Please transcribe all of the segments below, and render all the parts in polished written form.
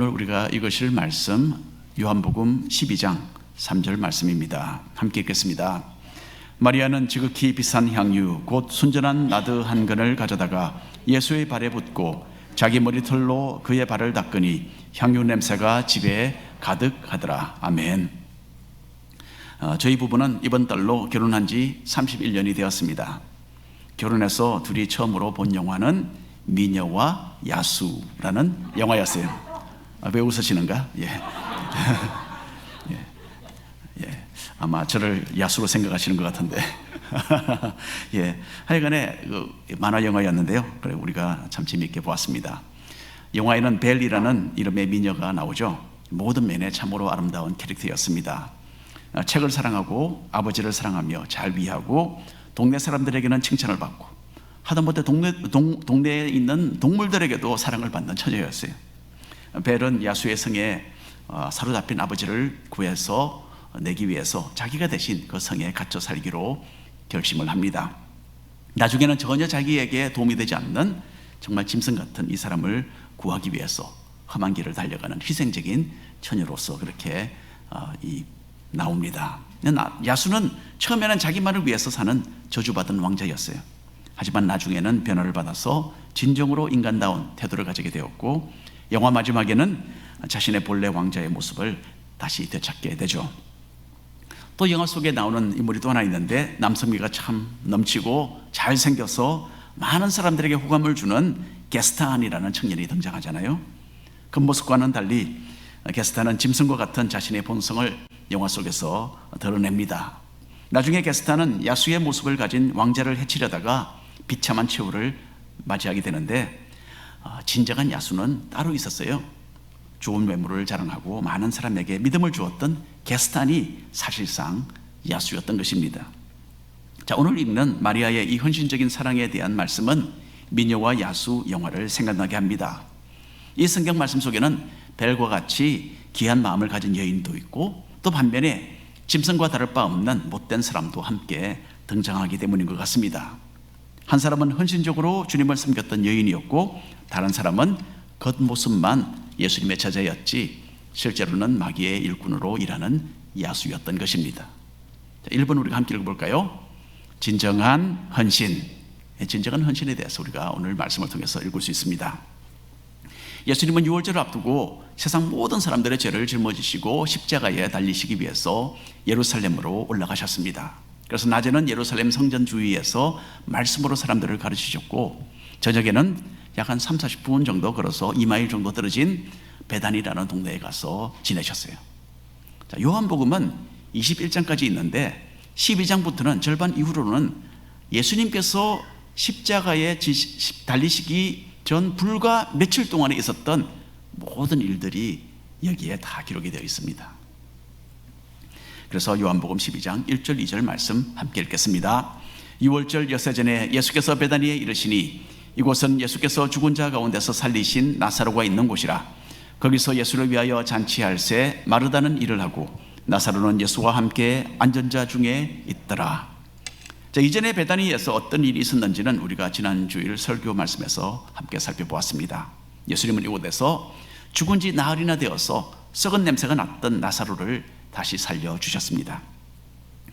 오늘 우리가 읽으실 말씀 요한복음 12장 3절 말씀입니다. 함께 읽겠습니다. 마리아는 지극히 비싼 향유 곧 순전한 나드 한 근을 가져다가 예수의 발에 붓고 자기 머리털로 그의 발을 닦으니 향유 냄새가 집에 가득하더라. 아멘. 저희 부부는 이번 달로 결혼한 지 31년이 되었습니다. 결혼해서 둘이 처음으로 본 영화는 미녀와 야수라는 영화였어요. 왜 웃으시는가? 예. 예. 아마 저를 야수로 생각하시는 것 같은데. 예. 하여간에 만화 영화였는데요. 그래 우리가 참 재미있게 보았습니다. 영화에는 벨이라는 이름의 미녀가 나오죠. 모든 면에 참으로 아름다운 캐릭터였습니다. 책을 사랑하고 아버지를 사랑하며 잘 위하고 동네 사람들에게는 칭찬을 받고 하다못해 동네에 있는 동물들에게도 사랑을 받는 처녀였어요. 벨은 야수의 성에 사로잡힌 아버지를 구해서 내기 위해서 자기가 대신 그 성에 갇혀 살기로 결심을 합니다. 나중에는 전혀 자기에게 도움이 되지 않는 정말 짐승 같은 이 사람을 구하기 위해서 험한 길을 달려가는 희생적인 처녀로서 그렇게 나옵니다. 야수는 처음에는 자기만을 위해서 사는 저주받은 왕자였어요. 하지만 나중에는 변화를 받아서 진정으로 인간다운 태도를 가지게 되었고 영화 마지막에는 자신의 본래 왕자의 모습을 다시 되찾게 되죠. 또 영화 속에 나오는 인물이 또 하나 있는데 남성미가 참 넘치고 잘생겨서 많은 사람들에게 호감을 주는 게스탄이라는 청년이 등장하잖아요. 그 모습과는 달리 게스탄은 짐승과 같은 자신의 본성을 영화 속에서 드러냅니다. 나중에 게스탄은 야수의 모습을 가진 왕자를 해치려다가 비참한 최후를 맞이하게 되는데 진정한 야수는 따로 있었어요. 좋은 외모를 자랑하고 많은 사람에게 믿음을 주었던 게스탄이 사실상 야수였던 것입니다. 자, 오늘 읽는 마리아의 이 헌신적인 사랑에 대한 말씀은 미녀와 야수 영화를 생각나게 합니다. 이 성경 말씀 속에는 벨과 같이 귀한 마음을 가진 여인도 있고 또 반면에 짐승과 다를 바 없는 못된 사람도 함께 등장하기 때문인 것 같습니다. 한 사람은 헌신적으로 주님을 섬겼던 여인이었고 다른 사람은 겉모습만 예수님의 제자였지 실제로는 마귀의 일꾼으로 일하는 야수였던 것입니다. 1번 우리가 함께 읽어볼까요? 진정한 헌신. 진정한 헌신에 대해서 우리가 오늘 말씀을 통해서 읽을 수 있습니다. 예수님은 유월절을 앞두고 세상 모든 사람들의 죄를 짊어지시고 십자가에 달리시기 위해서 예루살렘으로 올라가셨습니다. 그래서 낮에는 예루살렘 성전 주위에서 말씀으로 사람들을 가르치셨고 저녁에는 약 한 30-40분 정도 걸어서 2마일 정도 떨어진 베단이라는 동네에 가서 지내셨어요. 자, 요한복음은 21장까지 있는데 12장부터는 절반 이후로는 예수님께서 십자가에 달리시기 전 불과 며칠 동안에 있었던 모든 일들이 여기에 다 기록이 되어 있습니다. 그래서 요한복음 12장 1절 2절 말씀 함께 읽겠습니다. 6월절 엿새 전에 예수께서 베다니에 이르시니 이곳은 예수께서 죽은 자 가운데서 살리신 나사로가 있는 곳이라. 거기서 예수를 위하여 잔치할새 마르다는 일을 하고 나사로는 예수와 함께 앉은 자 중에 있더라. 자, 이전에 베다니에서 어떤 일이 있었는지는 우리가 지난 주일 설교 말씀에서 함께 살펴보았습니다. 예수님은 이곳에서 죽은 지 나흘이나 되어서 썩은 냄새가 났던 나사로를 다시 살려주셨습니다.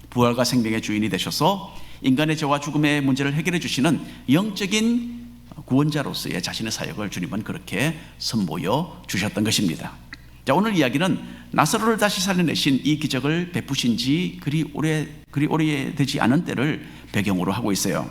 부활과 생명의 주인이 되셔서 인간의 죄와 죽음의 문제를 해결해 주시는 영적인 구원자로서의 자신의 사역을 주님은 그렇게 선보여 주셨던 것입니다. 자, 오늘 이야기는 나사로를 다시 살려내신 이 기적을 베푸신 지 그리 오래되지 않은 때를 배경으로 하고 있어요.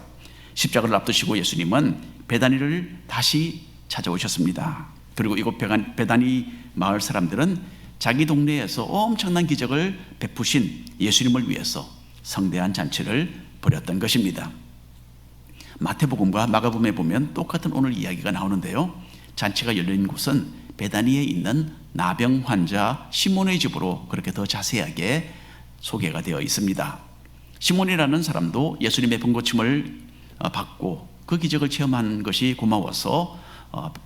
십자가를 앞두시고 예수님은 베다니를 다시 찾아오셨습니다. 그리고 이곳 베다니 마을 사람들은 자기 동네에서 엄청난 기적을 베푸신 예수님을 위해서 성대한 잔치를 벌였던 것입니다. 마태복음과 마가복음에 보면 똑같은 오늘 이야기가 나오는데요. 잔치가 열린 곳은 베다니에 있는 나병 환자 시몬의 집으로 그렇게 더 자세하게 소개가 되어 있습니다. 시몬이라는 사람도 예수님의 병고침을 받고 그 기적을 체험한 것이 고마워서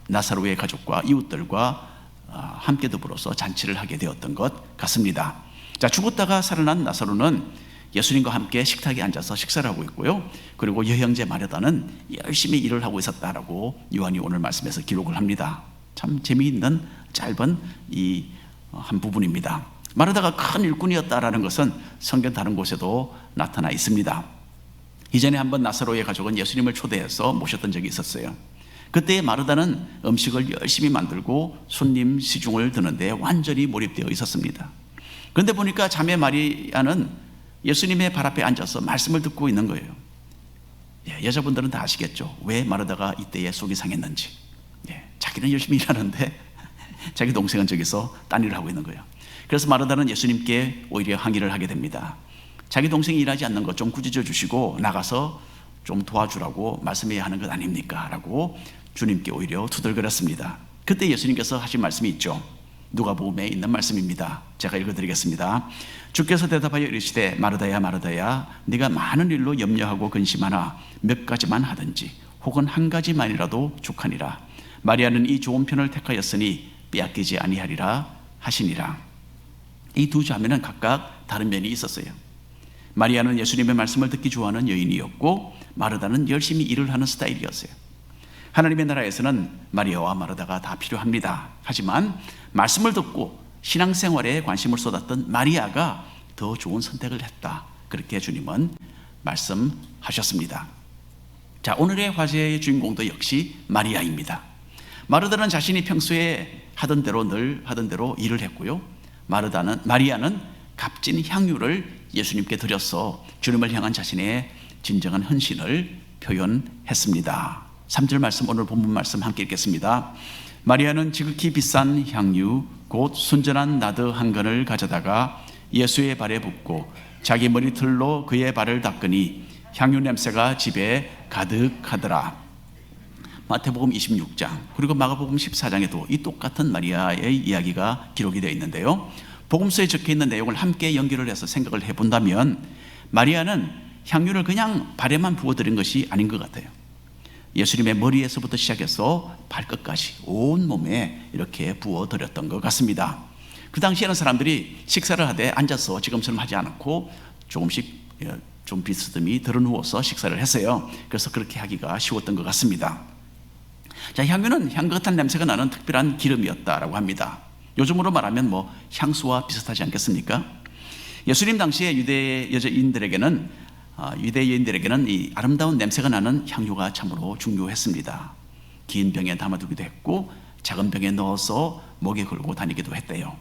나사로의 가족과 이웃들과 함께 더불어서 잔치를 하게 되었던 것 같습니다. 자, 죽었다가 살아난 나사로는 예수님과 함께 식탁에 앉아서 식사를 하고 있고요. 그리고 여형제 마르다는 열심히 일을 하고 있었다라고 요한이 오늘 말씀에서 기록을 합니다. 참 재미있는 짧은 이 한 부분입니다. 마르다가 큰 일꾼이었다라는 것은 성경 다른 곳에도 나타나 있습니다. 이전에 한번 나사로의 가족은 예수님을 초대해서 모셨던 적이 있었어요. 그때 마르다는 음식을 열심히 만들고 손님 시중을 드는데 완전히 몰입되어 있었습니다. 그런데 보니까 자매 마리아는 예수님의 발 앞에 앉아서 말씀을 듣고 있는 거예요. 여자분들은 다 아시겠죠? 왜 마르다가 이때에 속이 상했는지. 자기는 열심히 일하는데 자기 동생은 저기서 딴 일을 하고 있는 거예요. 그래서 마르다는 예수님께 오히려 항의를 하게 됩니다. 자기 동생이 일하지 않는 것 좀 꾸짖어 주시고 나가서 좀 도와주라고 말씀해야 하는 것 아닙니까? 라고 주님께 오히려 투덜거렸습니다. 그때 예수님께서 하신 말씀이 있죠. 누가복음에 있는 말씀입니다. 제가 읽어드리겠습니다. 주께서 대답하여 이르시되 마르다야 마르다야 네가 많은 일로 염려하고 근심하나 몇 가지만 하든지 혹은 한 가지만이라도 족하니라. 마리아는 이 좋은 편을 택하였으니 빼앗기지 아니하리라 하시니라. 이 두 자매는 각각 다른 면이 있었어요. 마리아는 예수님의 말씀을 듣기 좋아하는 여인이었고 마르다는 열심히 일을 하는 스타일이었어요. 하나님의 나라에서는 마리아와 마르다가 다 필요합니다. 하지만 말씀을 듣고 신앙생활에 관심을 쏟았던 마리아가 더 좋은 선택을 했다. 그렇게 주님은 말씀하셨습니다. 자, 오늘의 화제의 주인공도 역시 마리아입니다. 마르다는 자신이 평소에 늘 하던 대로 일을 했고요. 마리아는 값진 향유를 예수님께 드려서 주님을 향한 자신의 진정한 헌신을 표현했습니다. 3절 말씀, 오늘 본문 말씀 함께 읽겠습니다. 마리아는 지극히 비싼 향유 곧 순전한 나드 한 근을 가져다가 예수의 발에 붓고 자기 머리털로 그의 발을 닦으니 향유 냄새가 집에 가득하더라. 마태복음 26장 그리고 마가복음 14장에도 이 똑같은 마리아의 이야기가 기록이 되어 있는데요. 복음서에 적혀있는 내용을 함께 연결을 해서 생각을 해본다면 마리아는 향유를 그냥 발에만 부어드린 것이 아닌 것 같아요. 예수님의 머리에서부터 시작해서 발끝까지 온 몸에 이렇게 부어드렸던 것 같습니다. 그 당시에는 사람들이 식사를 하되 앉아서 지금처럼 하지 않고 조금씩 좀 비스듬히 들어누워서 식사를 했어요. 그래서 그렇게 하기가 쉬웠던 것 같습니다. 자, 향유는 향긋한 냄새가 나는 특별한 기름이었다라고 합니다. 요즘으로 말하면 향수와 비슷하지 않겠습니까? 예수님 당시에 유대인들에게는 이 아름다운 냄새가 나는 향유가 참으로 중요했습니다. 긴 병에 담아두기도 했고 작은 병에 넣어서 목에 걸고 다니기도 했대요.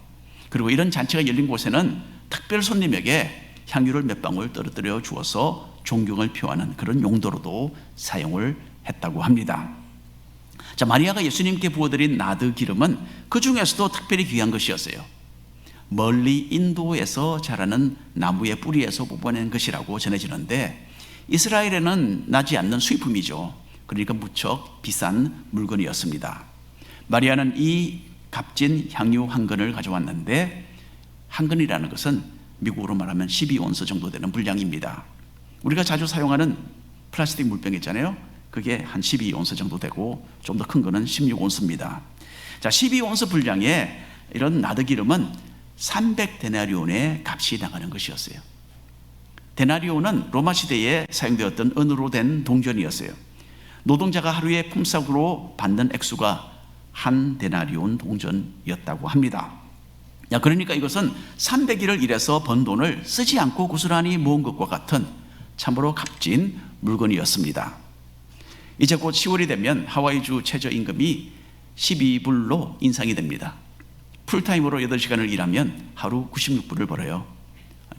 그리고 이런 잔치가 열린 곳에는 특별 손님에게 향유를 몇 방울 떨어뜨려 주어서 존경을 표하는 그런 용도로도 사용을 했다고 합니다. 자, 마리아가 예수님께 부어드린 나드 기름은 그 중에서도 특별히 귀한 것이었어요. 멀리 인도에서 자라는 나무의 뿌리에서 뽑아낸 것이라고 전해지는데 이스라엘에는 나지 않는 수입품이죠. 그러니까 무척 비싼 물건이었습니다. 마리아는 이 값진 향유 한 근을 가져왔는데 한 근이라는 것은 미국으로 말하면 12온스 정도 되는 분량입니다. 우리가 자주 사용하는 플라스틱 물병 있잖아요. 그게 한 12온스 정도 되고 좀 더 큰 거는 16온스입니다. 자, 12온스 분량의 이런 나드 기름은 300데나리온의 값이 나가는 것이었어요. 데나리온은 로마 시대에 사용되었던 은으로 된 동전이었어요. 노동자가 하루에 품삯으로 받는 액수가 한 데나리온 동전이었다고 합니다. 그러니까 이것은 300일을 일해서 번 돈을 쓰지 않고 고스란히 모은 것과 같은 참으로 값진 물건이었습니다. 이제 곧 10월이 되면 하와이주 최저임금이 12불로 인상이 됩니다. 풀타임으로 8시간을 일하면 하루 96불을 벌어요.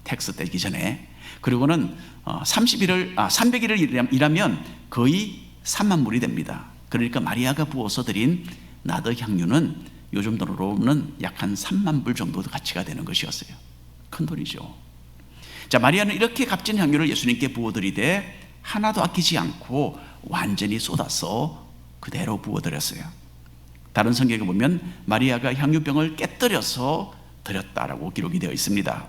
텍스 떼기 전에. 그리고는 300일을 일하면 거의 3만 불이 됩니다. 그러니까 마리아가 부어서 드린 나드 향유는 요즘 돈으로는 약 한 3만 불 정도 가치가 되는 것이었어요. 큰 돈이죠. 자, 마리아는 이렇게 값진 향유를 예수님께 부어드리되 하나도 아끼지 않고 완전히 쏟아서 그대로 부어드렸어요. 다른 성경에 보면 마리아가 향유병을 깨뜨려서 드렸다라고 기록이 되어 있습니다.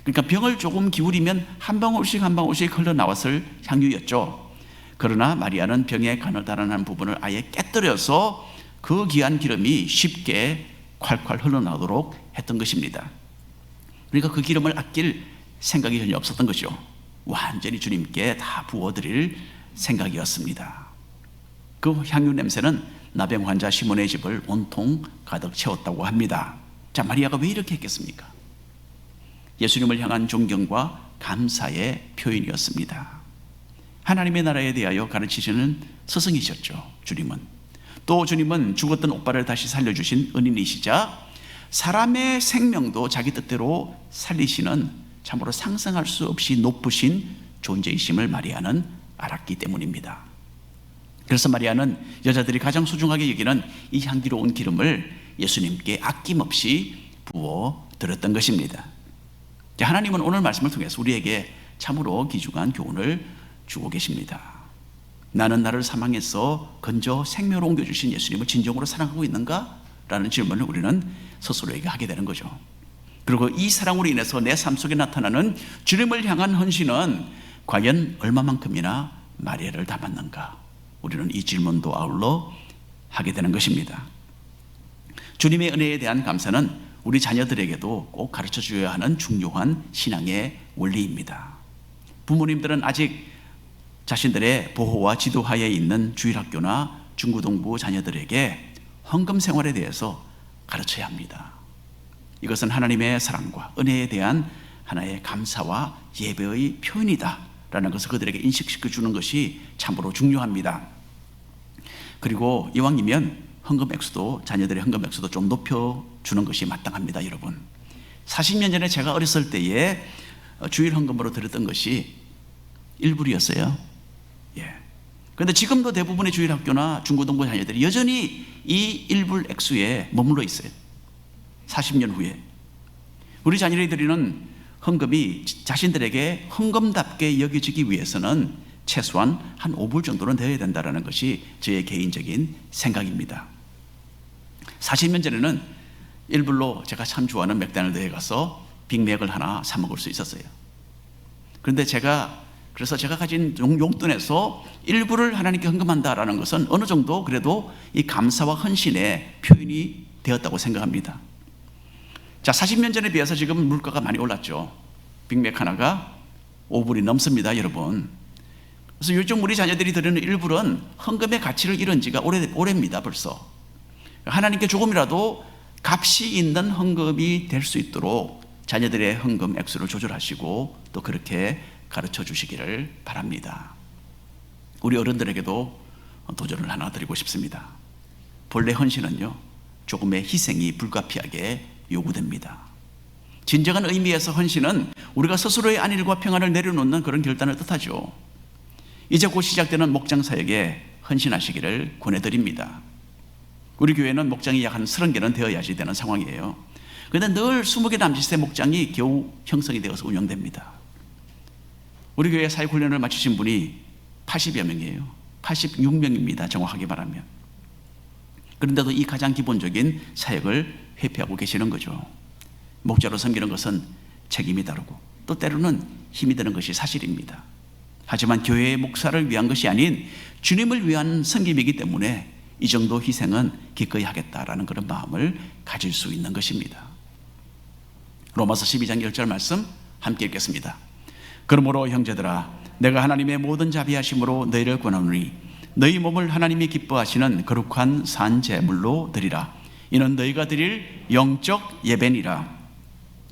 그러니까 병을 조금 기울이면 한 방울씩 한 방울씩 흘러나왔을 향유였죠. 그러나 마리아는 병의 가느다란한 부분을 아예 깨뜨려서 그 귀한 기름이 쉽게 콸콸 흘러나오도록 했던 것입니다. 그러니까 그 기름을 아낄 생각이 전혀 없었던 거죠. 완전히 주님께 다 부어드릴 생각이었습니다. 그 향유 냄새는 나병 환자 시몬의 집을 온통 가득 채웠다고 합니다. 자, 마리아가 왜 이렇게 했겠습니까? 예수님을 향한 존경과 감사의 표현이었습니다. 하나님의 나라에 대하여 가르치시는 스승이셨죠, 주님은. 또 주님은 죽었던 오빠를 다시 살려주신 은인이시자 사람의 생명도 자기 뜻대로 살리시는 참으로 상상할 수 없이 높으신 존재이심을 마리아는 알았기 때문입니다. 그래서 마리아는 여자들이 가장 소중하게 여기는 이 향기로운 기름을 예수님께 아낌없이 부어 드렸던 것입니다. 하나님은 오늘 말씀을 통해서 우리에게 참으로 귀중한 교훈을 주고 계십니다. 나는 나를 사망에서 건져 생명으로 옮겨주신 예수님을 진정으로 사랑하고 있는가? 라는 질문을 우리는 스스로에게 하게 되는 거죠. 그리고 이 사랑으로 인해서 내 삶 속에 나타나는 주님을 향한 헌신은 과연 얼마만큼이나 마리아를 닮았는가? 우리는 이 질문도 아울러 하게 되는 것입니다. 주님의 은혜에 대한 감사는 우리 자녀들에게도 꼭 가르쳐 주어야 하는 중요한 신앙의 원리입니다. 부모님들은 아직 자신들의 보호와 지도하에 있는 주일학교나 중고등부 자녀들에게 헌금 생활에 대해서 가르쳐야 합니다. 이것은 하나님의 사랑과 은혜에 대한 하나의 감사와 예배의 표현이다 라는 것을 그들에게 인식시켜 주는 것이 참으로 중요합니다. 그리고 이왕이면 헌금 액수도, 자녀들의 헌금 액수도 좀 높여주는 것이 마땅합니다, 여러분. 40년 전에 제가 어렸을 때에 주일 헌금으로 드렸던 것이 1불이었어요. 예. 그런데 지금도 대부분의 주일학교나 중고등부 자녀들이 여전히 이 1불 액수에 머물러 있어요. 40년 후에. 우리 자녀들이 드리는 헌금이 자신들에게 헌금답게 여겨지기 위해서는 최소한 한 5불 정도는 되어야 된다는 것이 저의 개인적인 생각입니다. 40년 전에는 1불로 제가 참 좋아하는 맥도날드에 가서 빅맥을 하나 사 먹을 수 있었어요. 그런데 그래서 제가 가진 용돈에서 일부를 하나님께 헌금한다라는 것은 어느 정도 그래도 이 감사와 헌신의 표현이 되었다고 생각합니다. 자, 40년 전에 비해서 지금 물가가 많이 올랐죠. 빅맥 하나가 5불이 넘습니다, 여러분. 그래서 요즘 우리 자녀들이 드리는 일불은 헌금의 가치를 잃은 지가 오래입니다, 벌써. 하나님께 조금이라도 값이 있는 헌금이 될 수 있도록 자녀들의 헌금 액수를 조절하시고 또 그렇게 가르쳐 주시기를 바랍니다. 우리 어른들에게도 도전을 하나 드리고 싶습니다. 본래 헌신은요, 조금의 희생이 불가피하게 요구됩니다. 진정한 의미에서 헌신은 우리가 스스로의 안일과 평안을 내려놓는 그런 결단을 뜻하죠. 이제 곧 시작되는 목장 사역에 헌신하시기를 권해드립니다. 우리 교회는 목장이 약 한 30개는 되어야지 되는 상황이에요. 그런데 늘 20개 남짓의 목장이 겨우 형성이 되어서 운영됩니다. 우리 교회 사역훈련을 마치신 분이 80여 명이에요. 86명입니다, 정확하게 말하면. 그런데도 이 가장 기본적인 사역을 회피하고 계시는 거죠. 목자로 섬기는 것은 책임이 다르고 또 때로는 힘이 드는 것이 사실입니다. 하지만 교회의 목사를 위한 것이 아닌 주님을 위한 섬김이기 때문에 이 정도 희생은 기꺼이 하겠다라는 그런 마음을 가질 수 있는 것입니다. 로마서 12장 10절 말씀 함께 읽겠습니다. 그러므로 형제들아, 내가 하나님의 모든 자비하심으로 너희를 권하노니 너희 몸을 하나님이 기뻐하시는 거룩한 산 제물로 드리라. 이는 너희가 드릴 영적 예배니라.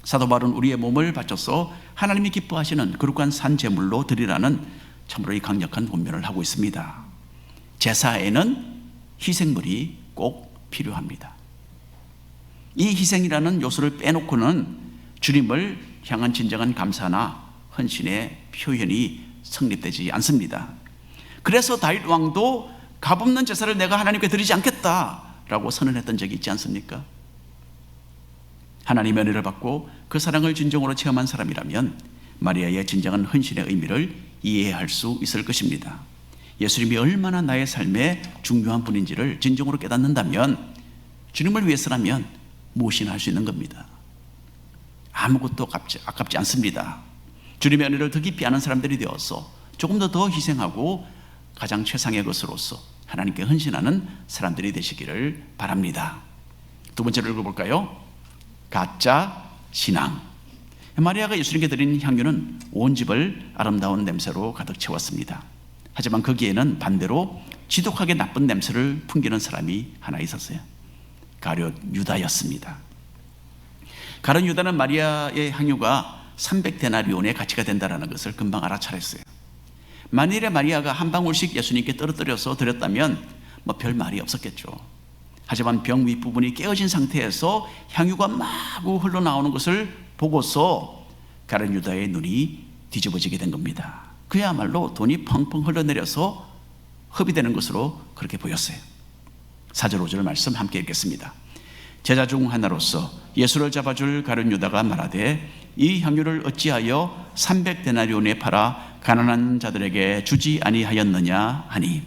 사도 바울은 우리의 몸을 바쳐서 하나님이 기뻐하시는 거룩한 산 제물로 드리라는 참으로 이 강력한 권면을 하고 있습니다. 제사에는 희생물이 꼭 필요합니다. 이 희생이라는 요소를 빼놓고는 주님을 향한 진정한 감사나 헌신의 표현이 성립되지 않습니다. 그래서 다윗 왕도 값없는 제사를 내가 하나님께 드리지 않겠다라고 선언했던 적이 있지 않습니까? 하나님의 은혜를 받고 그 사랑을 진정으로 체험한 사람이라면 마리아의 진정한 헌신의 의미를 이해할 수 있을 것입니다. 예수님이 얼마나 나의 삶에 중요한 분인지를 진정으로 깨닫는다면 주님을 위해서라면 무엇이나 할 수 있는 겁니다. 아무것도 아깝지 않습니다. 주님의 은혜를 더 깊이 아는 사람들이 되어서 조금 더 희생하고 가장 최상의 것으로서 하나님께 헌신하는 사람들이 되시기를 바랍니다. 두 번째로 읽어볼까요? 가짜 신앙. 마리아가 예수님께 드린 향유는 온 집을 아름다운 냄새로 가득 채웠습니다. 하지만 거기에는 반대로 지독하게 나쁜 냄새를 풍기는 사람이 하나 있었어요. 가룟 유다였습니다. 가룟 유다는 마리아의 향유가 300데나리온의 가치가 된다는 것을 금방 알아차렸어요. 만일에 마리아가 한 방울씩 예수님께 떨어뜨려서 드렸다면 별 말이 없었겠죠. 하지만 병 윗부분이 깨어진 상태에서 향유가 마구 흘러나오는 것을 보고서 가룟 유다의 눈이 뒤집어지게 된 겁니다. 그야말로 돈이 펑펑 흘러내려서 흡입되는 것으로 그렇게 보였어요. 4절 5절 말씀 함께 읽겠습니다. 제자 중 하나로서 예수를 잡아줄 가룟 유다가 말하되 이 향유를 어찌하여 300데나리온에 팔아 가난한 자들에게 주지 아니하였느냐 하니,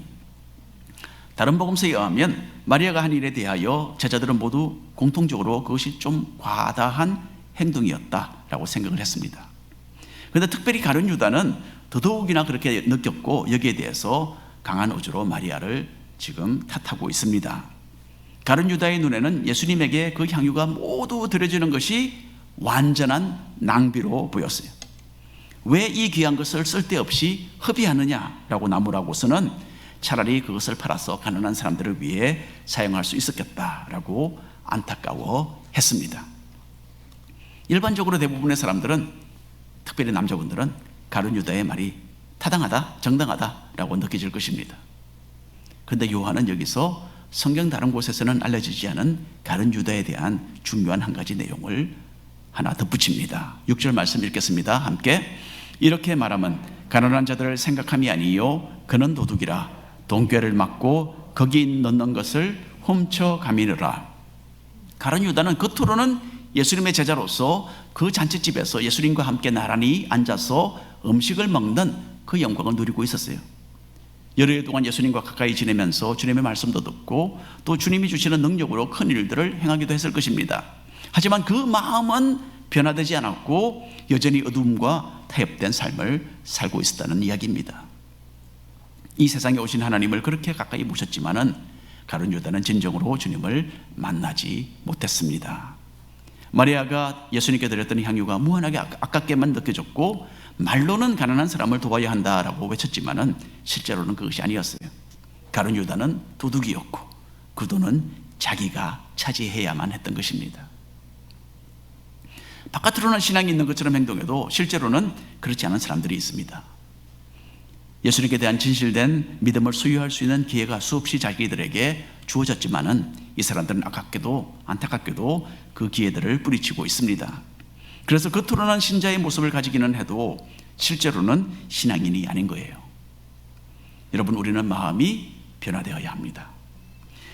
다른 복음서에 의하면 마리아가 한 일에 대하여 제자들은 모두 공통적으로 그것이 좀 과다한 행동이었다라고 생각을 했습니다. 그런데 특별히 가룟 유다는 더더욱이나 그렇게 느꼈고 여기에 대해서 강한 어조로 마리아를 지금 탓하고 있습니다. 가룟 유다의 눈에는 예수님에게 그 향유가 모두 드려지는 것이 완전한 낭비로 보였어요. 왜 이 귀한 것을 쓸데없이 허비하느냐라고 나무라고서는 차라리 그것을 팔아서 가난한 사람들을 위해 사용할 수 있었겠다라고 안타까워했습니다. 일반적으로 대부분의 사람들은, 특별히 남자분들은 가룟 유다의 말이 타당하다, 정당하다라고 느껴질 것입니다. 그런데 요한은 여기서 성경 다른 곳에서는 알려지지 않은 가룟 유다에 대한 중요한 한 가지 내용을 하나 덧붙입니다. 6절 말씀 읽겠습니다. 함께. 이렇게 말하면 가난한 자들을 생각함이 아니요 그는 도둑이라 돈꾀를 막고 거기 넣는 것을 훔쳐 가미느라. 가룟 유다는 겉으로는 예수님의 제자로서 그 잔치집에서 예수님과 함께 나란히 앉아서 음식을 먹는 그 영광을 누리고 있었어요. 여러 해 동안 예수님과 가까이 지내면서 주님의 말씀도 듣고 또 주님이 주시는 능력으로 큰 일들을 행하기도 했을 것입니다. 하지만 그 마음은 변화되지 않았고 여전히 어둠과 타협된 삶을 살고 있었다는 이야기입니다. 이 세상에 오신 하나님을 그렇게 가까이 모셨지만은 가룟 유다는 진정으로 주님을 만나지 못했습니다. 마리아가 예수님께 드렸던 향유가 무한하게 아깝게만 느껴졌고 말로는 가난한 사람을 도와야 한다라고 외쳤지만은 실제로는 그것이 아니었어요. 가룟 유다는 도둑이었고 그 돈은 자기가 차지해야만 했던 것입니다. 바깥으로는 신앙이 있는 것처럼 행동해도 실제로는 그렇지 않은 사람들이 있습니다. 예수님께 대한 진실된 믿음을 소유할 수 있는 기회가 수없이 자기들에게 주어졌지만은 이 사람들은 아깝게도 안타깝게도 그 기회들을 뿌리치고 있습니다. 그래서 겉으로는 신자의 모습을 가지기는 해도 실제로는 신앙인이 아닌 거예요. 여러분, 우리는 마음이 변화되어야 합니다.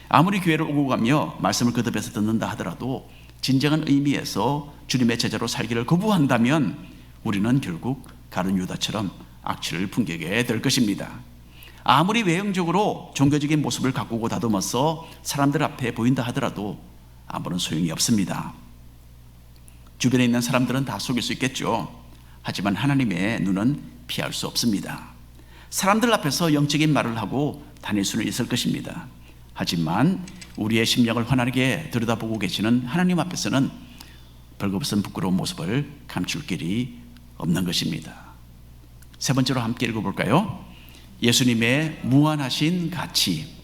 아무리 교회를 오고 가며 말씀을 거듭해서 듣는다 하더라도 진정한 의미에서 주님의 제자로 살기를 거부한다면 우리는 결국 가룟 유다처럼 악취를 풍기게 될 것입니다. 아무리 외형적으로 종교적인 모습을 가꾸고 다듬어서 사람들 앞에 보인다 하더라도 아무런 소용이 없습니다. 주변에 있는 사람들은 다 속일 수 있겠죠. 하지만 하나님의 눈은 피할 수 없습니다. 사람들 앞에서 영적인 말을 하고 다닐 수는 있을 것입니다. 하지만 우리의 심령을 환하게 들여다보고 계시는 하나님 앞에서는 벌거벗은 부끄러운 모습을 감출 길이 없는 것입니다. 세 번째로 함께 읽어볼까요? 예수님의 무한하신 가치.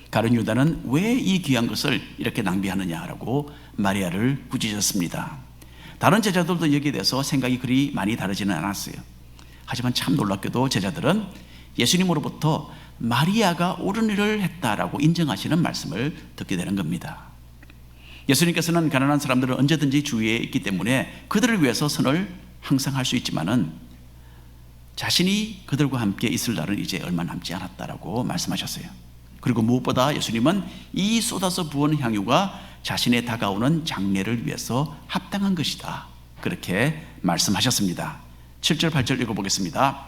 가룟 유다는 왜 이 귀한 것을 이렇게 낭비하느냐라고 마리아를 꾸짖었습니다. 다른 제자들도 여기에 대해서 생각이 그리 많이 다르지는 않았어요. 하지만 참 놀랍게도 제자들은 예수님으로부터 마리아가 옳은 일을 했다라고 인정하시는 말씀을 듣게 되는 겁니다. 예수님께서는 가난한 사람들은 언제든지 주위에 있기 때문에 그들을 위해서 선을 항상 할 수 있지만은 자신이 그들과 함께 있을 날은 이제 얼마 남지 않았다라고 말씀하셨어요. 그리고 무엇보다 예수님은 이 쏟아서 부은 향유가 자신의 다가오는 장례를 위해서 합당한 것이다, 그렇게 말씀하셨습니다. 7절 8절 읽어보겠습니다.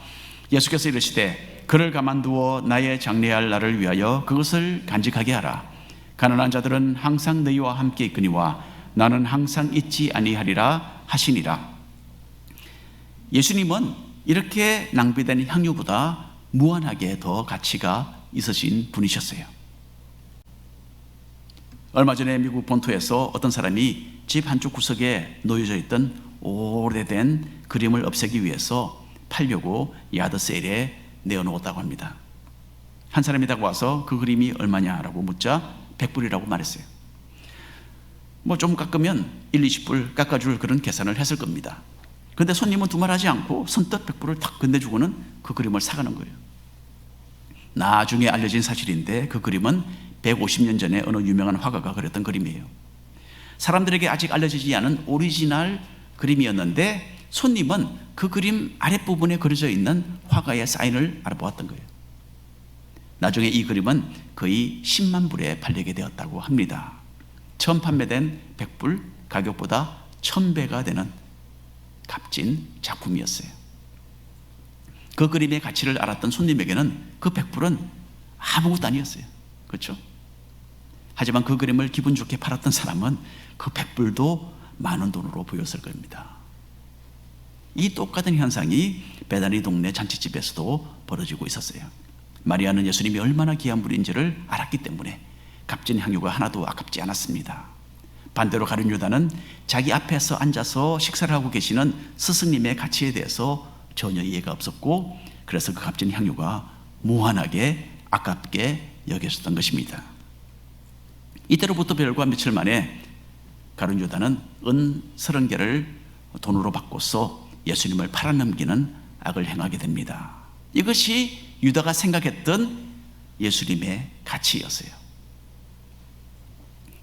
예수께서 이르시되 그를 가만두어 나의 장례할 날을 위하여 그것을 간직하게 하라. 가난한 자들은 항상 너희와 함께 있거니와 나는 항상 있지 아니하리라 하시니라. 예수님은 이렇게 낭비된 향유보다 무한하게 더 가치가 있으신 분이셨어요. 얼마 전에 미국 본토에서 어떤 사람이 집 한쪽 구석에 놓여져 있던 오래된 그림을 없애기 위해서 팔려고 야드 세일에 내어놓았다고 합니다. 한 사람이 다가와서 그 그림이 얼마냐라고 묻자 100불이라고 말했어요. 뭐 좀 깎으면 1, 20불 깎아줄 그런 계산을 했을 겁니다. 그런데 손님은 두말하지 않고 선뜻 100불을 탁 건네주고는 그 그림을 사가는 거예요. 나중에 알려진 사실인데 그 그림은 150년 전에 어느 유명한 화가가 그렸던 그림이에요. 사람들에게 아직 알려지지 않은 오리지널 그림이었는데 손님은 그 그림 아랫부분에 그려져 있는 화가의 사인을 알아보았던 거예요. 나중에 이 그림은 거의 10만 불에 팔리게 되었다고 합니다. 처음 판매된 100불, 가격보다 1000배가 되는 값진 작품이었어요. 그 그림의 가치를 알았던 손님에게는 그 100불은 아무것도 아니었어요. 그렇죠? 하지만 그 그림을 기분 좋게 팔았던 사람은 그 100불도 많은 돈으로 보였을 겁니다. 이 똑같은 현상이 베다니 동네 잔치집에서도 벌어지고 있었어요. 마리아는 예수님이 얼마나 귀한 분인지를 알았기 때문에 값진 향유가 하나도 아깝지 않았습니다. 반대로 가룟 유다는 자기 앞에서 앉아서 식사를 하고 계시는 스승님의 가치에 대해서 전혀 이해가 없었고, 그래서 그 값진 향유가 무한하게 아깝게 여겼었던 것입니다. 이때로부터 별과 며칠 만에 가룟 유다는 은 30개를 돈으로 바꿔서 예수님을 팔아넘기는 악을 행하게 됩니다. 이것이 유다가 생각했던 예수님의 가치였어요.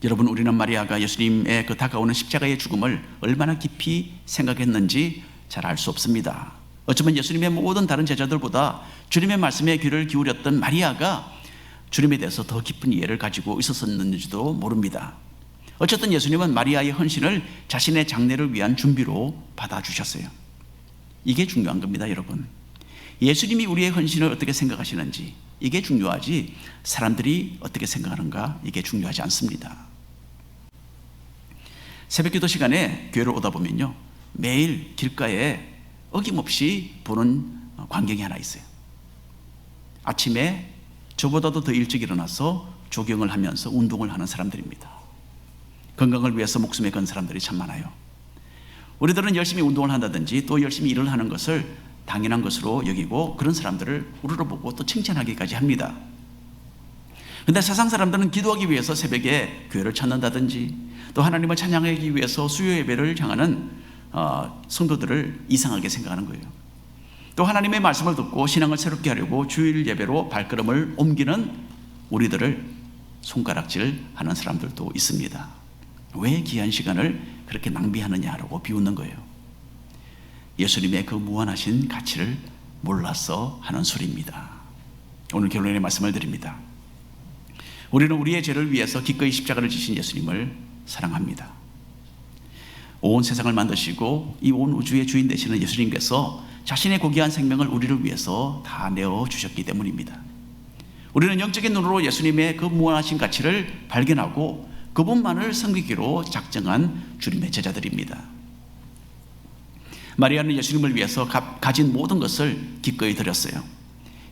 여러분, 우리는 마리아가 예수님의 그 다가오는 십자가의 죽음을 얼마나 깊이 생각했는지 잘 알 수 없습니다. 어쩌면 예수님의 모든 다른 제자들보다 주님의 말씀에 귀를 기울였던 마리아가 주님에 대해서 더 깊은 이해를 가지고 있었는지도 모릅니다. 어쨌든 예수님은 마리아의 헌신을 자신의 장례를 위한 준비로 받아주셨어요. 이게 중요한 겁니다, 여러분. 예수님이 우리의 헌신을 어떻게 생각하시는지, 이게 중요하지 사람들이 어떻게 생각하는가, 이게 중요하지 않습니다. 새벽기도 시간에 교회를 오다 보면요, 매일 길가에 어김없이 보는 광경이 하나 있어요. 아침에 저보다도 더 일찍 일어나서 조경을 하면서 운동을 하는 사람들입니다. 건강을 위해서 목숨에 건 사람들이 참 많아요. 우리들은 열심히 운동을 한다든지 또 열심히 일을 하는 것을 당연한 것으로 여기고 그런 사람들을 우러러보고 또 칭찬하기까지 합니다. 그런데 세상 사람들은 기도하기 위해서 새벽에 교회를 찾는다든지 또 하나님을 찬양하기 위해서 수요 예배를 향하는 성도들을 이상하게 생각하는 거예요. 또 하나님의 말씀을 듣고 신앙을 새롭게 하려고 주일 예배로 발걸음을 옮기는 우리들을 손가락질하는 사람들도 있습니다. 왜 귀한 시간을 그렇게 낭비하느냐라고 비웃는 거예요. 예수님의 그 무한하신 가치를 몰라서 하는 소리입니다. 오늘 결론의 말씀을 드립니다. 우리는 우리의 죄를 위해서 기꺼이 십자가를 지신 예수님을 사랑합니다. 온 세상을 만드시고 이 온 우주의 주인 되시는 예수님께서 자신의 고귀한 생명을 우리를 위해서 다 내어주셨기 때문입니다. 우리는 영적인 눈으로 예수님의 그 무한하신 가치를 발견하고 그분만을 섬기기로 작정한 주님의 제자들입니다. 마리아는 예수님을 위해서 가진 모든 것을 기꺼이 드렸어요.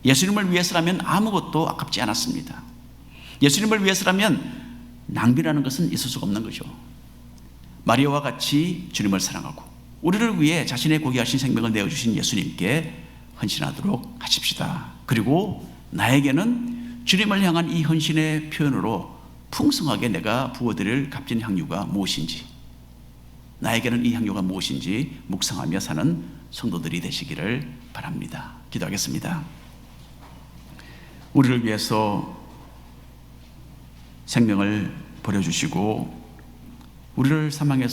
예수님을 위해서라면 아무것도 아깝지 않았습니다. 예수님을 위해서라면 낭비라는 것은 있을 수가 없는 거죠. 마리아와 같이 주님을 사랑하고 우리를 위해 자신의 고귀하신 생명을 내어주신 예수님께 헌신하도록 하십시다. 그리고 나에게는 주님을 향한 이 헌신의 표현으로 풍성하게 내가 부어드릴 값진 향유가 무엇인지, 나에게는 이 향유가 무엇인지 묵상하며 사는 성도들이 되시기를 바랍니다. 기도하겠습니다. 우리를 위해서 생명을 버려주시고 우리를 사망에서